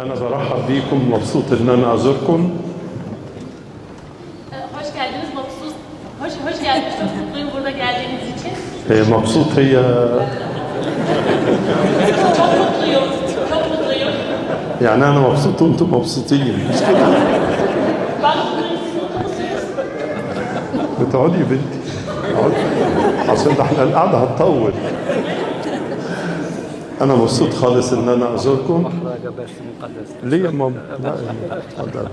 أنا برحب بيكم، مبسوط إن أنا أزوركم. Hoş geldiniz, hoş geldiniz. Çok mutluyum burada geldiğiniz için. مبسوط هي Çok mutluyum. يعني أنا مبسوط وأنتم مبسوطين، مش كده؟ Ben mutluyum, siz mutlu musunuz? بتقعدي يا بنتي، اقعدي عشان ده احنا القعدة هتطول. أنا مبسوط خالص إن أنا أزوركم. ليه يا ماما؟ لا اتفضل.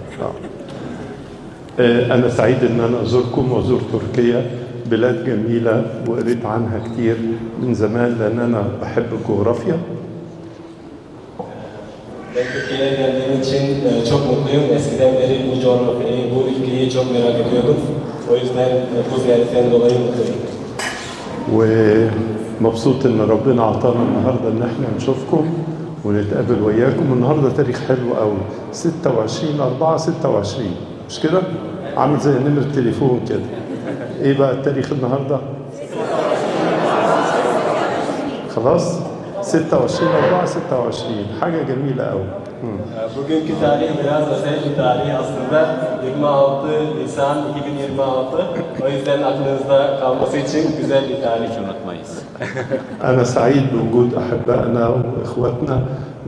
أنا سعيد إن أنا أزوركم وأزور تركيا، بلاد جميلة وقريت عنها كتير من زمان لأن أنا بحب الجغرافيا. Ben Türkiye'ye geldiğim için çok mutluyum. Eskiden beri bu coğrafyayı, bu ülkeyi çok merak ediyordum. O yüzden bu ziyaretten dolayı mutluyum. ومبسوط إن ربنا عطانا النهاردة إن إحنا نشوفكم ونتقابل وياكم. النهاردة تاريخ حلو قوي، 26/4/26، مش كده؟ عامل زي نمرة التليفون كده. إيه بقى التاريخ النهاردة؟ خلاص؟ 26/4/26، حاجة جميلة قوي. Bugünkü tarih biraz özel bir tarih aslında. 26 Nisan 2026. O yüzden aklınızda kalması için güzel bir tarih. Unutmayız. أنا سعيد بوجود أحبائنا وإخواتنا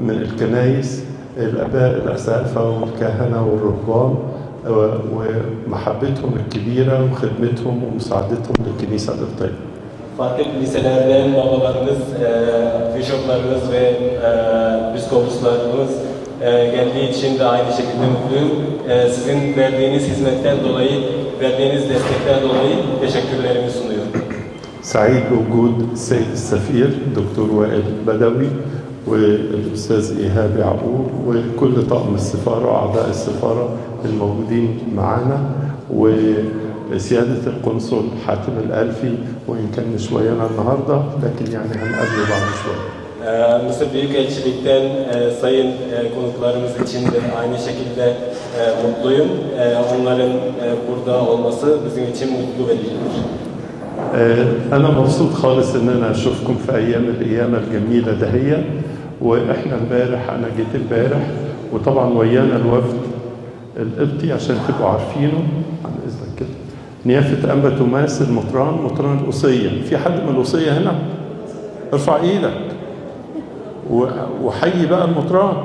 من الكنايس، الآباء الأسقفة والكهنة والرهبان ومحبتهم الكبيرة وخدمتهم ومساعدتهم للكنيسة القبطية. Farklı kiliselerden babalarımız, bişoplarımız ve biskopuslarımız geldiği için de aynı şekilde mutluyum. Sizin verdiğiniz hizmetten dolayı, verdiğiniz destekten dolayı teşekkürlerimi sunuyorum. سعيد بوجود السيد السفير دكتور وائل بدوي والأستاذ إيهاب يعقوب وكل طاقم السفارة وأعضاء السفارة الموجودين معنا، وسيادة القنصل حاتم الألفي، وإن كان مش ويانا النهاردة لكن يعني هنقابله بعد شوية. Mısır Büyükelçilik'ten sayın konuklarımız için de aynı şekilde mutluyum. Onların burada olması bizim için mutlu vericidir. أنا مبسوط خالص إن أنا أشوفكم في أيام القيامة الجميلة دهية. وإحنا امبارح، أنا جيت امبارح وطبعا ويانا الوفد القبطي عشان تبقوا عارفينه عن إذنك كده. نيافة أنبا توماس المطران، مطران القصية. في حد من القصية هنا؟ ارفع إيدك وحيي بقى المطران.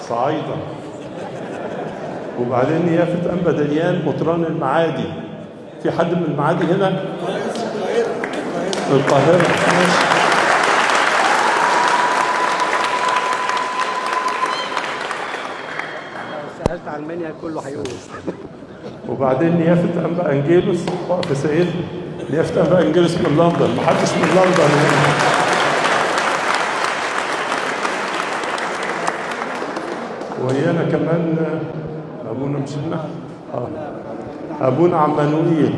صعيدة. وبعدين نيافة أنبا دانيال مطران المعادي. في حد من المعادي هنا؟ القاهرة. ماشي. سألت علمانيا كله هيقول. وبعدين نيافة أنبا أنجيلوس، واقف سيد نيافة أنبا أنجيلوس من لندن، محدش من لندن هنا. ويانا كمان أبونا مش هنا؟ أبونا عمانوئيل.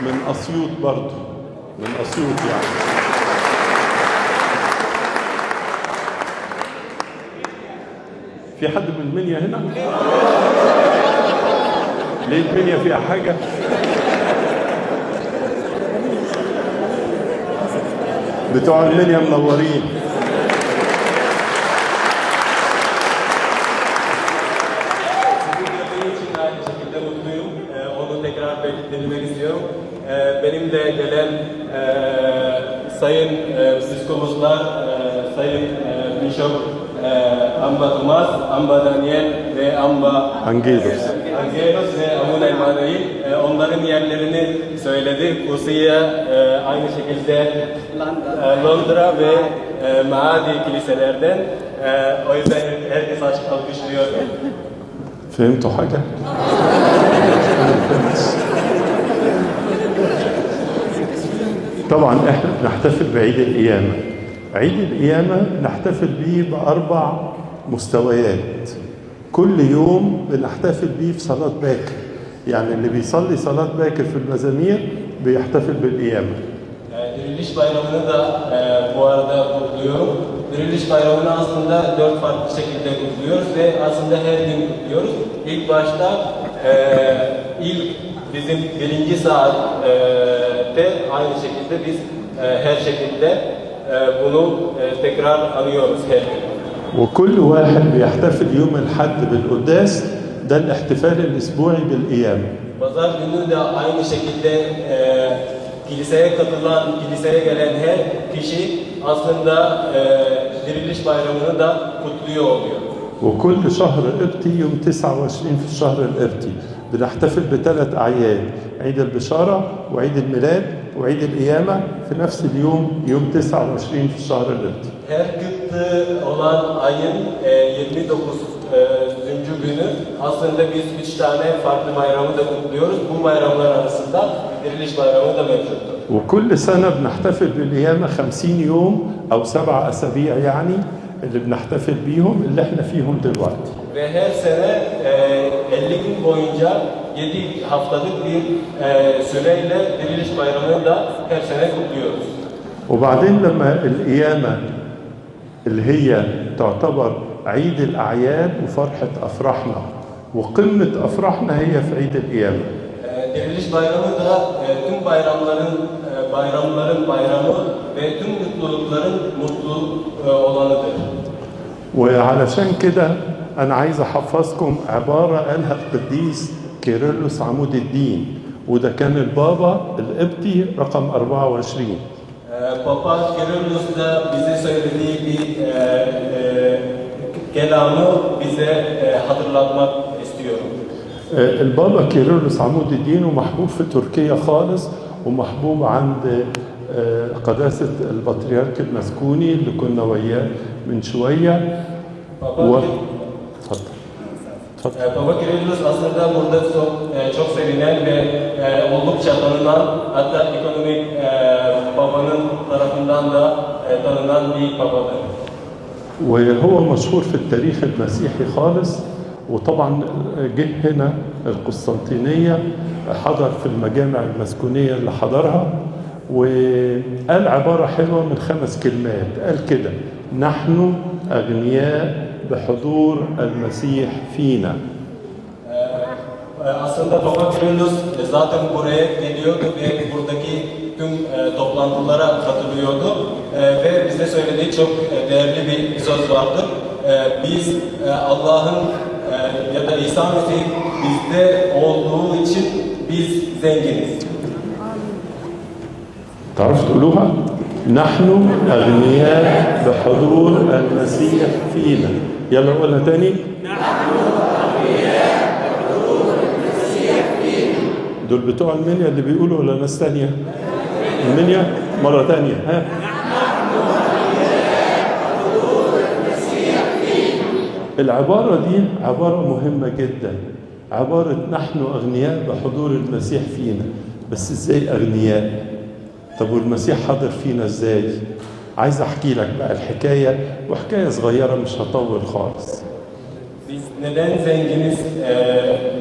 من أسيوط برضه، من أسيوط يعني. في حد من المنيا هنا؟ ليه المنيا فيها حاجة؟ بتوع المنيا منورين. Aynı şekilde mutluyum. Onu tekrar belirtmek istiyorum. Benim de gelen sayın biskopuslar, sayın bişop Amba Tomas, Amba Daniel ve Amba Angelos ve Abuna Emanuel onların yerlerini söyledi. Kusiye aynı şekilde Londra ve Maadi kiliselerden. O yüzden herkes alkışlıyor. فهمتوا حاجة؟ طبعا احنا بنحتفل بعيد القيامة. عيد القيامة نحتفل بيه بأربع مستويات. كل يوم بنحتفل بيه في صلاة باكر، يعني اللي بيصلي صلاة باكر في المزامير بيحتفل بالقيامة. Diriliş Bayramı'nı da bu arada kutluyorum. Diriliş Bayramı'nı aslında 4 farklı şekilde kutluyoruz ve aslında her gün kutluyoruz. İlk başta ilk bizim 1. saatte aynı şekilde biz her şekilde bunu tekrar anıyoruz her gün. وكل واحد بيحتفل يوم الحد بالقداس، ده الاحتفال الأسبوعي بالقيامة. Pazar günü de aynı şekilde kiliseye katılan, kiliseye gelen her kişi aslında Diriliş Bayramı'nı da kutluyor oluyor. وكل شهر قبطي يوم 29 في الشهر القبطي بنحتفل بثلاث أعياد، عيد البشارة وعيد الميلاد وعيد القيامة في نفس اليوم يوم 29 في الشهر القبطي. Her kıtlı olan ayın 29. günü aslında biz 3 tane farklı bayramı da kutluyoruz. Bu bayramlar arasında Diriliş Bayramı da mevcuttur. وكل سنة بنحتفل بالقيامة 50 يوم أو 7 أسابيع يعني اللي بنحتفل بيهم اللي احنا فيهم دلوقتي. Ve her sene 50 gün boyunca 7 haftalık bir süreyle Diriliş Bayramı'nı da her sene kutluyoruz. وبعدين لما القيامة اللي هي تعتبر عيد الأعياد وفرحة أفراحنا وقمة أفراحنا هي في عيد القيامة. Diriliş Bayramı da tüm bayramların bayramı ve tüm mutlulukların mutlu olanıdır. وعلشان كده أنا عايز أحفظكم عبارة قالها القديس كيرلس عمود الدين، وده كان البابا القبطي رقم 24. Papa Kirillus da bize söylediği bir kelamı bize hatırlatmak istiyorum. البابا كيرلس عمود الدين ومحبوب في تركيا خالص ومحبوب عند قداسة البطريرك المسكوني اللي كنا وياه من شوية. Papa Kirillus aslında burada çok sevinen ve oldukça tanınan, hatta ekonomik babanın tarafından da tanınan bir babadır. وهو مشهور في التاريخ المسيحي خالص، وطبعا جه هنا القسطنطينية، حضر في المجامع المسكونية اللي حضرها، وقال عبارة حلوة من 5 كلمات، قال كده: نحن أغنياء بحضور المسيح فينا. Aslında Papa Kirillus zaten buraya geliyordu ve buradaki tüm toplantılara katılıyordu ve bize söylediği çok değerli bir söz vardır. Biz Allah'ın ya da İsa Mesih bizde olduğu için biz zenginiz. تعرف تقولوها؟ نحن أغنياء بحضور المسيح فينا. يلا نقولها تاني. نحن أغنياء بحضور المسيح فينا. دول بتوع المنيا اللي بيقولوا ولا ناس تانية؟ المنيا مرة تانية. ها؟ نحن أغنياء بحضور المسيح فينا. العبارة دي عبارة مهمة جدا. عبارة نحن أغنياء بحضور المسيح فينا. بس إزاي أغنياء؟ طب والمسيح حاضر فينا ازاي؟ عايز احكي لك بقى الحكايه، وحكايه صغيره مش هطول خالص. Biz neden zenginiz,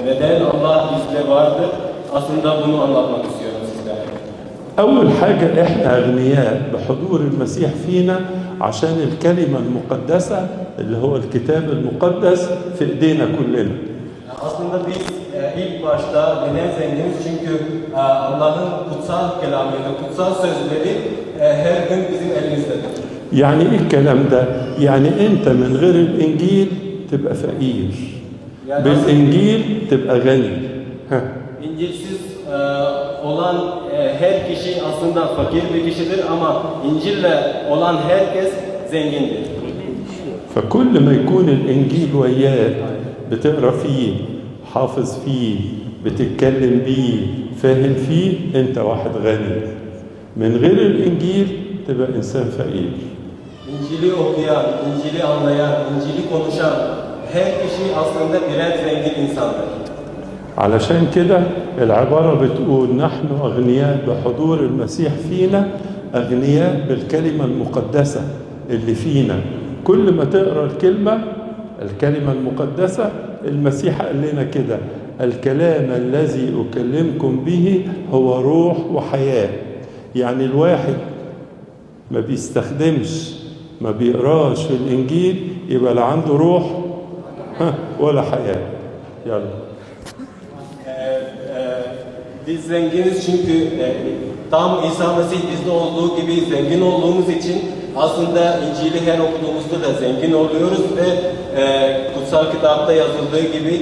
neden Allah bizde vardır? Aslında bunu anlatmak istiyorum sizlere. أول حاجة إحنا أغنياء بحضور المسيح فينا عشان الكلمة المقدسة اللي هو الكتاب المقدس في إيدينا كلنا. Aslında biz ilk başta neden zenginiz? Çünkü Allah'ın kutsal kelamıyla, kutsal sözleri her gün bizim elimizdedir. يعني إيه الكلام ده؟ يعني أنت من غير الإنجيل تبقى فقير، بالإنجيل تبقى غني. İncilsiz olan her kişi aslında fakir bir kişidir ama İncil'le olan herkes zengindir. فكل ما يكون الإنجيل وياك بتقرأ فيه، حافظ فيه، بتتكلم بيه، فاهم فيه، أنت واحد غني. من غير الإنجيل تبقى إنسان فقير. İncil'i okuyan, İncil'i anlayan, İncil'i konuşan her kişi aslında birer zengin insandır. علشان كده العبارة بتقول نحن أغنياء بحضور المسيح فينا، أغنياء بالكلمة المقدسة اللي فينا. كل ما تقرأ الكلمة المقدسة، المسيح قال لنا كده: الكلام الذي أكلمكم به هو روح وحياة. يعني الواحد ما ما بيقراش في الإنجيل يبقى لا عنده روح ولا حياة. يلا. Biz zenginiz çünkü tam İsa Mesih bizde olduğu gibi zengin olduğumuz için aslında İncil'i her okuduğumuzda da zengin oluyoruz ve kutsal kitapta yazıldığı gibi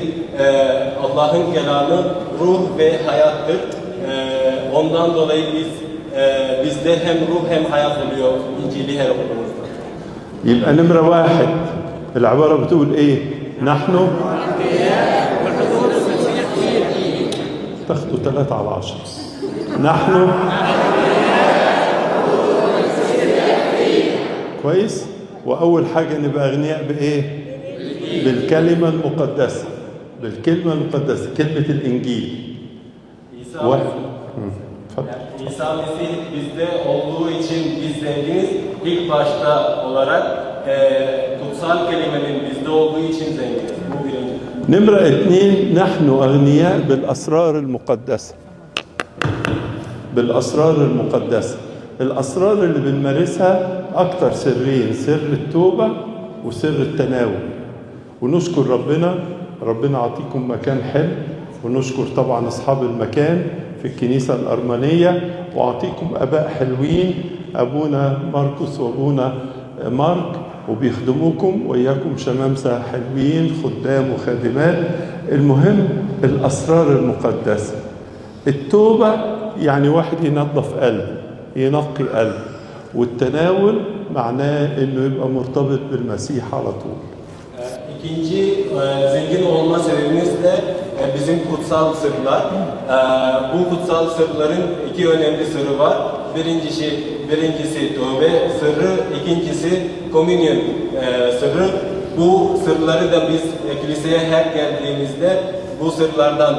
Allah'ın kelamı ruh ve hayattır. Ondan dolayı bizde hem ruh hem hayat oluyor İncil'i her okuduğumuzda. يبقى نمرة واحد العبارة بتقول إيه؟ نحن تاخدوا 3/10. نحن كويس. وأول حاجة نبقى أغنياء بإيه؟ بالكلمة المقدسة. بالكلمة المقدسة، كلمة الإنجيل. İsa Mesih bizde olduğu için biz zenginiz. İlk başta olarak kutsal kelimenin bizde olduğu için zenginiz. Bu birinci. نمرة 2 نحن أغنياء بالأسرار المقدسة. بالأسرار المقدسة. الأسرار اللي بنمارسها أكتر سرين، سر التوبة وسر التناول. ونشكر ربنا عطيكم مكان حلو، ونشكر طبعا أصحاب المكان في الكنيسة الأرمنية، وأعطيكم أباء حلوين، أبونا ماركوس وأبونا مارك، وبيخدموكم وإياكم شمامسة حلوين، خدام وخادمات. المهم الأسرار المقدسة. التوبة يعني واحد ينظف قلبه، ينقي قلبه، والتناول معناه إنه يبقى مرتبط بالمسيح على طول. İkinci zengin olma sebebimiz de bizim kutsal sırlar. Bu kutsal sırların iki önemli sırrı var. Birincisi tövbe sırrı, ikincisi komünyon sırrı. Bu sırları da biz kiliseye her geldiğimizde bu sırlardan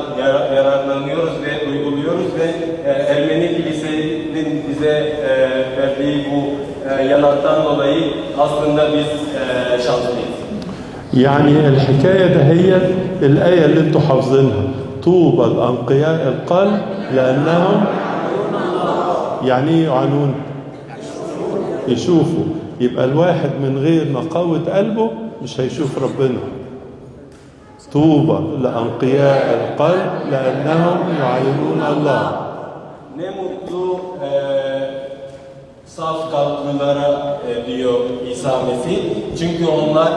yararlanıyoruz ve uyguluyoruz ve Ermeni Kilisenin bize verdiği bu yanaktan dolayı aslında biz şanslıyız. يعني الحكاية دهيت الآية اللي انتوا حافظينها، طوبى الأنقياء القلب لأنهم يعني يعانون يشوفوا. يبقى الواحد من غير نقاوة قلبه مش هيشوف ربنا. طوبى لأنقياء القلب لأنهم يعاينون الله. Ne mutlu saf kalplılara diyor İsa Mesih. Çünkü onlar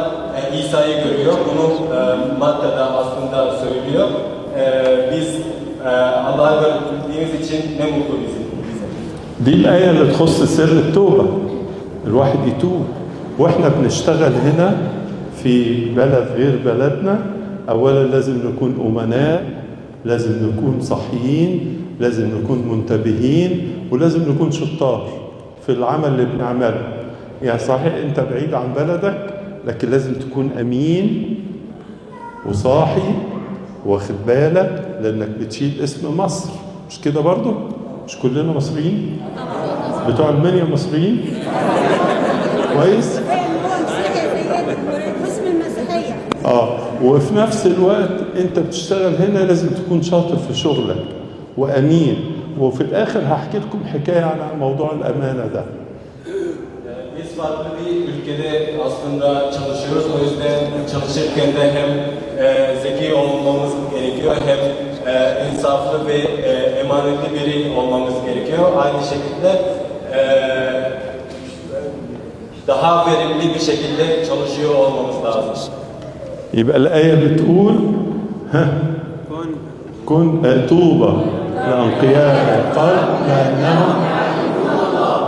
İsa'yı görüyor. Bunu Matta'da aslında söylüyor. Biz Allah'ı gördüğümüz için ne mutlu bize. دي الآية اللي تخص سر التوبة. الواحد يتوب. واحنا بنشتغل هنا في بلد غير بلدنا، أولا لازم نكون أمناء، لازم نكون صحيين، لازم نكون منتبهين، ولازم نكون شطار في العمل اللي بنعمله. يعني صحيح انت بعيد عن بلدك، لكن لازم تكون امين وصاحي واخد بالك، لانك بتشيل اسم مصر. مش كده برضو؟ مش كلنا مصريين؟ بتوع المنيا مصريين؟ كويس؟ وفي نفس الوقت انت بتشتغل هنا لازم تكون شاطر في şغلك وامين. وفي الاخر هحكي لكم حكايه عن موضوع الامانه ده. Biz farklı bir ülkede aslında çalışıyoruz. O yüzden çalışırken de hem zeki olmamız gerekiyor, hem insaflı ve emanetli biri olmamız gerekiyor. Aynı şekilde daha verimli bir şekilde çalışıyor olmamız lazım. يبقى الآية بتقول كن طوبى لأنقياء القلب لأنهم،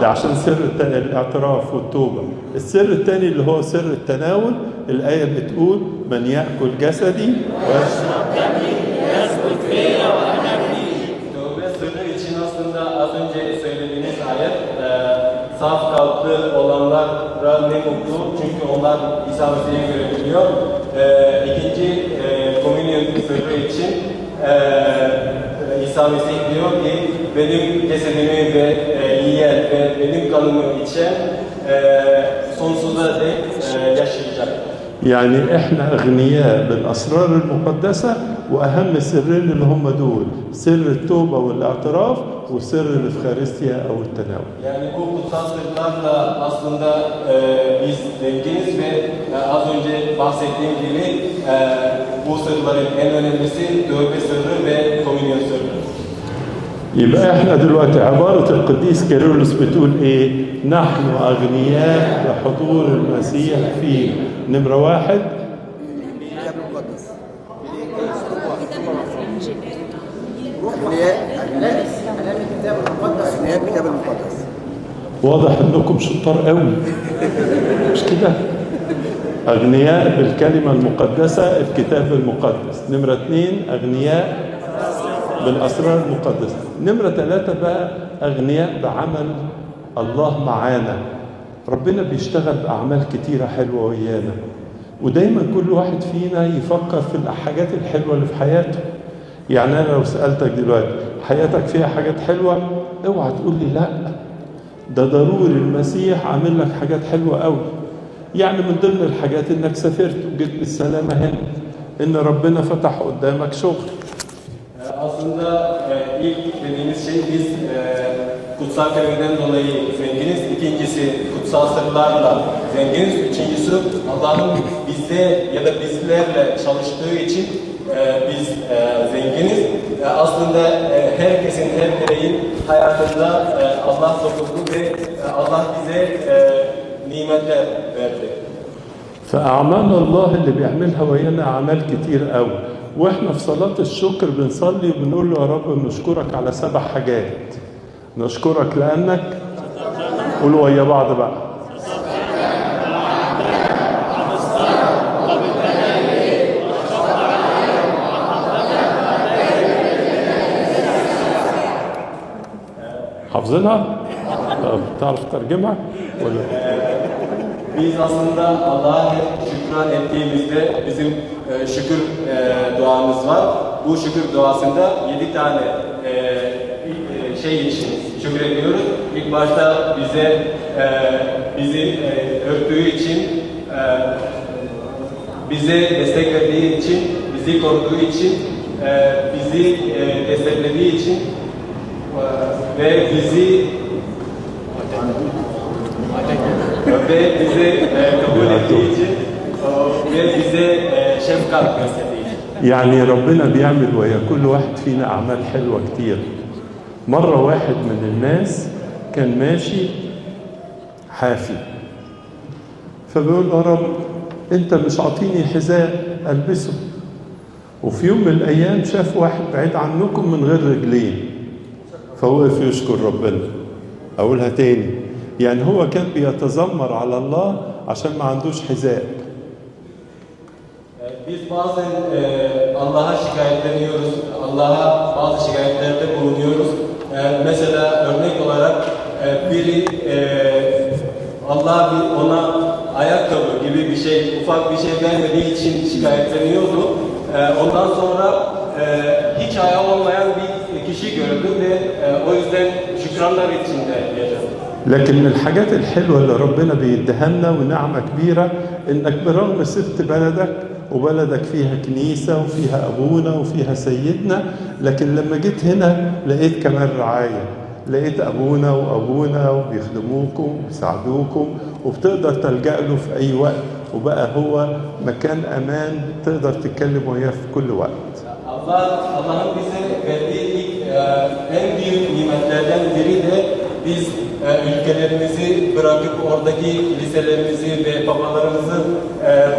ده عشان سر الاعتراف والتوبة. السر الثاني اللي هو سر التناول، الآية بتقول من يأكل جسدي ويشرب دمي يثبت فيا وأنا فيه. Tövbe sırrı için aslında az önce söylediğiniz ayet, saf kalpli olanlara ne mutlu çünkü onlar İsa Mesih'i görebiliyor. İkinci komünyon sırrı için İsa Mesih diyor ki benim cesedimi ve yiyen ve benim kanımı içen sonsuza dek yaşayacak. يعني احنا اغنياء بالاسرار المقدسه، واهم سرين اللي هم دول سر التوبه والاعتراف وسر الافخارستيا او التناول. Yani bu kutsal sırlarla aslında biz zenginiz ve az önce bahsettiğim gibi bu sırların en önemlisi tövbe sırrı ve komünyon sırrı. يبقى احنا دلوقتي عباره القديس كيرلس بتقول ايه؟ نحن اغنياء بحضور المسيح فينا. نمره واحد الكتاب المقدس. أغنياء الكتاب المقدس. أغنياء الكتاب المقدس. واضح انكم شطار قوي مش كده؟ اغنياء بالكلمه المقدسه الكتاب المقدس. نمره 2 اغنياء بالاسرار المقدسه. نمره 3 بقى اغنياء بعمل الله معانا. ربنا بيشتغل باعمال كتيره حلوه ويانا، ودايما كل واحد فينا يفكر في الحاجات الحلوه اللي في حياته. يعني انا لو سالتك دلوقتي حياتك فيها حاجات حلوه، اوعى تقول لي لا، ده ضروري المسيح عامل لك حاجات حلوه قوي. يعني من ضمن الحاجات انك sefert وجيت بالسلامه هنا، ان ربنا فتح قدامك شغل. Aslında ilk dediğimiz şey biz kutsal kelimeden dolayı zenginiz. İkincisi kutsal sırlarla zenginiz. Üçüncüsü Allah'ın bizde ya da bizlerle çalıştığı için biz zenginiz. Aslında herkesin, her bireyin hayatında Allah dokundu ve Allah bize nimetler verdi. فأعمال الله اللي بيعملها ويانا أعمال كتير قوي، وإحنا في صلاة الشكر بنصلي وبنقول له يا رب نشكرك على 7 حاجات. نشكرك لأنك، قولوا ويا بعض بقى، حافظينها؟ تعرف ترجمها ولا؟ Biz aslında Allah'a şükran ettiğimizde bizim şükür duamız var. Bu şükür duasında 7 tane şey için şükür ediyoruz. İlk başta bizi örttüğü için, bize destek verdiği için, bizi koruduğu için, bizi desteklediği için ve bizi kabul ettiği için ve bize şefkat gösterdiği için. يعني ربنا بيعمل ويا كل واحد فينا أعمال حلوة كتير. مرة واحد من الناس كان ماشي حافي، فبيقول يا رب أنت مش عاطيني حذاء ألبسه. وفي يوم من الأيام شاف واحد بعيد عنكم من غير رجلين، فوقف يشكر ربنا. أقولها تاني، يعني هو كان بيتذمر على الله عشان ما عندوش حذاء. Biz bazen Allah'a şikayetleniyoruz, Allah'a bazı şikayetlerde bulunuyoruz. Mesela örnek olarak biri Allah ona ayakkabı gibi bir şey, ufak bir şey vermediği için şikayetleniyordu. Ondan sonra hiç ayağı olmayan bir kişi gördü ve o yüzden şükranlar içinde yaşadı. لكن من الحاجات الحلوة اللي ربنا بيديها لنا ونعمة كبيرة إنك برغم سبت بلدك وبلدك فيها كنيسة وفيها أبونا وفيها سيدنا، لكن لما جيت هنا لقيت كمان رعاية، لقيت أبونا وأبونا وبيخدموكم وبيساعدوكم وبتقدر تلجأ له في أي وقت، وبقى هو مكان أمان تقدر تتكلم وياه في كل وقت. Allah'ın bize verdiği en büyük nimetlerden biri de biz ülkelerimizi bırakıp oradaki kiliselerimizi ve babalarımızı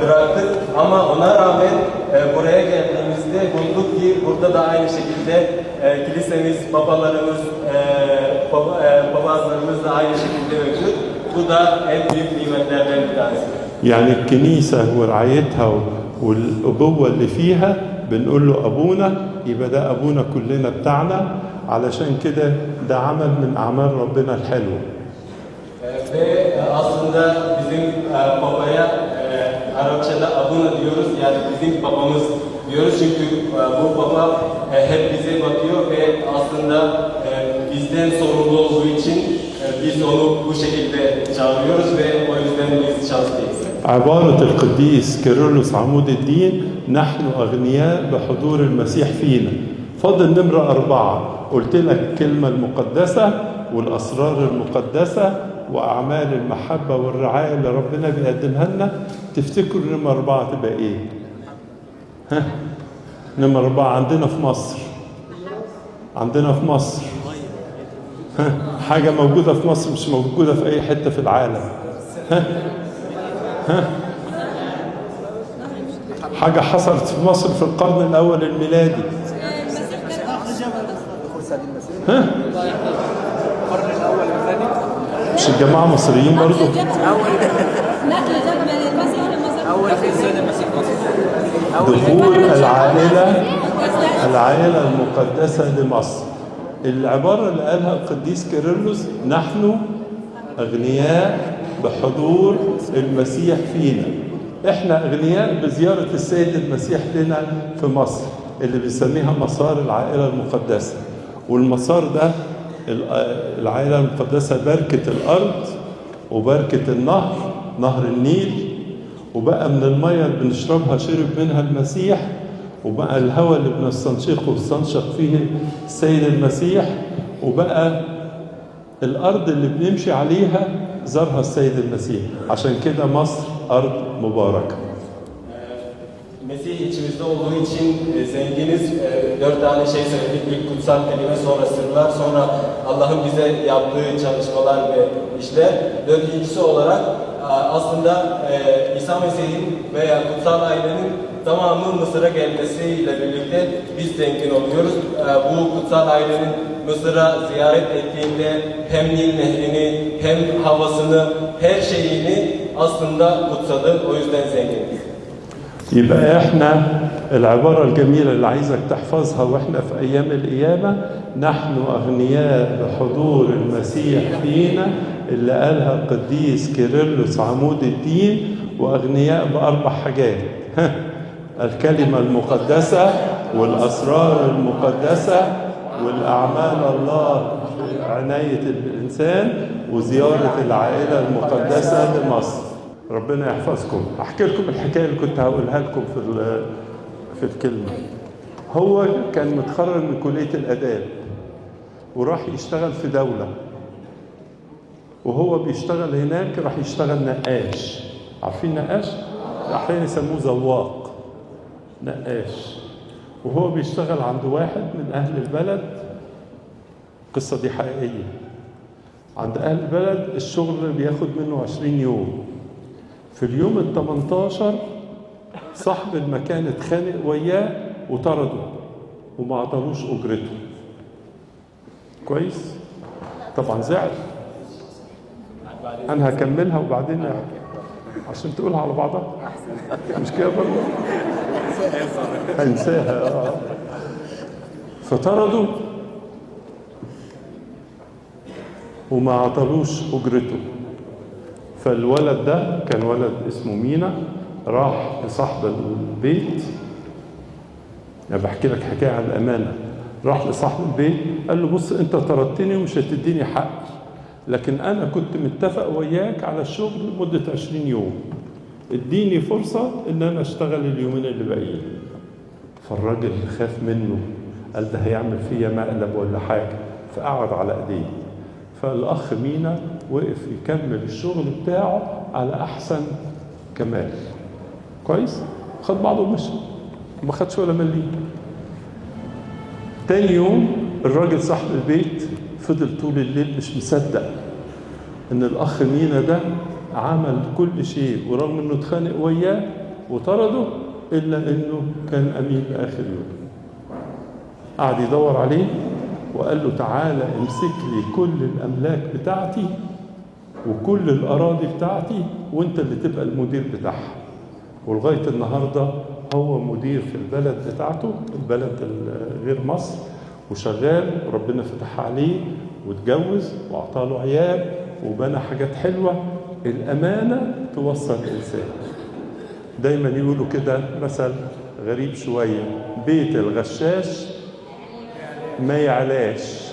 bıraktık. Ama ona rağmen buraya geldiğimizde bulduk ki burada da aynı şekilde kilisemiz, babalarımız, papazlarımız da aynı şekilde mevcut. Bu da en büyük nimetlerden bir tanesi. يعني الكنيسة ورعايتها والأبوة اللي فيها بنقول له أبونا، يبقى ده أبونا كلنا بتاعنا. علشان كده ده عمل من أعمال ربنا الحلوة. Ve aslında bizim babaya Arapçada abuna diyoruz, yani bizim babamız diyoruz çünkü bu baba hep bize bakıyor ve aslında bizden sorumlu olduğu için biz onu bu şekilde çağırıyoruz ve o yüzden biz şanslıyız. عبارة القديس كيرلس عمود الدين: نحن أغنياء بحضور المسيح فينا. فاضل نمرة 4. قلت لك الكلمة المقدسة والأسرار المقدسة وأعمال المحبة والرعاية اللي ربنا بيقدمها لنا. تفتكروا نمرة 4 تبقى إيه؟ ها؟ نمرة 4 عندنا في مصر. ها؟ حاجة موجودة في مصر مش موجودة في أي حتة في العالم. ها؟ حاجة حصلت في مصر في القرن الأول الميلادي. ها؟ مش الجماعة مصريين برضو؟ دخول العائلة المقدسة لمصر. العبارة اللي قالها القديس كيرلس: نحن أغنياء بحضور المسيح فينا. احنا أغنياء بزيارة السيد المسيح لنا في مصر، اللي بنسميها مسار العائلة المقدسة. والمسار ده العائلة المقدسة بركة الأرض وبركة النهر، نهر النيل، وبقى من المية اللي بنشربها شرب منها المسيح، وبقى الهواء اللي بنستنشقه واستنشق فيه السيد المسيح، وبقى الأرض اللي بنمشي عليها زارها السيد المسيح. عشان كده مصر أرض مباركة. Mesih içimizde olduğu için zenginiz. 4 tane şey söyledik. İlk kutsal kelime, sonra sırlar, sonra Allah'ın bize yaptığı çalışmalar ve işler. Dördüncüsü olarak aslında İsa Mesih'in veya kutsal ailenin tamamı Mısır'a gelmesiyle birlikte biz zengin oluyoruz. Bu kutsal ailenin Mısır'a ziyaret ettiğinde hem Nil Nehri'ni hem havasını, her şeyini aslında kutsadı. O yüzden zenginiz. يبقى احنا العبارة الجميلة اللي عايزك تحفظها واحنا في ايام القيامة: نحن اغنياء بحضور المسيح فينا، اللي قالها القديس كيرلس عمود الدين. واغنياء ب4 حاجات: الكلمة المقدسة والاسرار المقدسة والاعمال الله في عناية الانسان وزيارة العائلة المقدسة لمصر. ربنا يحفظكم. احكي لكم الحكايه اللي كنت هقولها لكم في الكلمه. هو كان متخرج من كليه الاداب وراح يشتغل في دوله، وهو بيشتغل هناك راح يشتغل نقاش. عارفين نقاش؟ احيانا يسموه زواق. نقاش. وهو بيشتغل عند واحد من اهل البلد. القصه دي حقيقيه. عند اهل البلد الشغل بياخد منه 20 يوم. في اليوم ال18 صاحب المكان اتخانق وياه وطرده وما عطالوش اجرته. كويس؟ طبعا زعل. انا هكملها وبعدين عشان تقولها على بعضها. مش كده برضه؟ هنساها. فطرده وما عطالوش اجرته. فالولد ده كان ولد اسمه مينا، راح لصاحب البيت. يعني بحكي لك حكايه عن الامانه. راح لصاحب البيت قال له: بص، انت طردتني ومش هتديني حقي، لكن انا كنت متفق وياك على الشغل لمده 20 يوم، اديني فرصه ان انا اشتغل اليومين اللي باقيين. فالراجل خاف منه، قال ده هيعمل فيا مقلب ولا حاجه، فقعد على ايديه. فالاخ مينا وقف يكمل الشغل بتاعه على احسن كمال. كويس؟ خد بعضه ومشي، ما خدش ولا مليم. تاني يوم الراجل صاحب البيت فضل طول الليل مش مصدق ان الاخ مينا ده عمل كل شيء، ورغم انه اتخانق وياه وطرده الا انه كان امين لاخر يوم. قعد يدور عليه وقال له: تعالى امسك لي كل الاملاك بتاعتي وكل الاراضي بتاعتي وانت اللي تبقى المدير بتاعها. ولغايه النهارده هو مدير في البلد بتاعته، البلد غير مصر، وشغال وربنا فتح عليه واتجوز واعطاله عيال وبنى حاجات حلوه. الامانه توصل الانسان. دايما يقولوا كده مثل غريب شويه: بيت الغشاش ما يعلاش.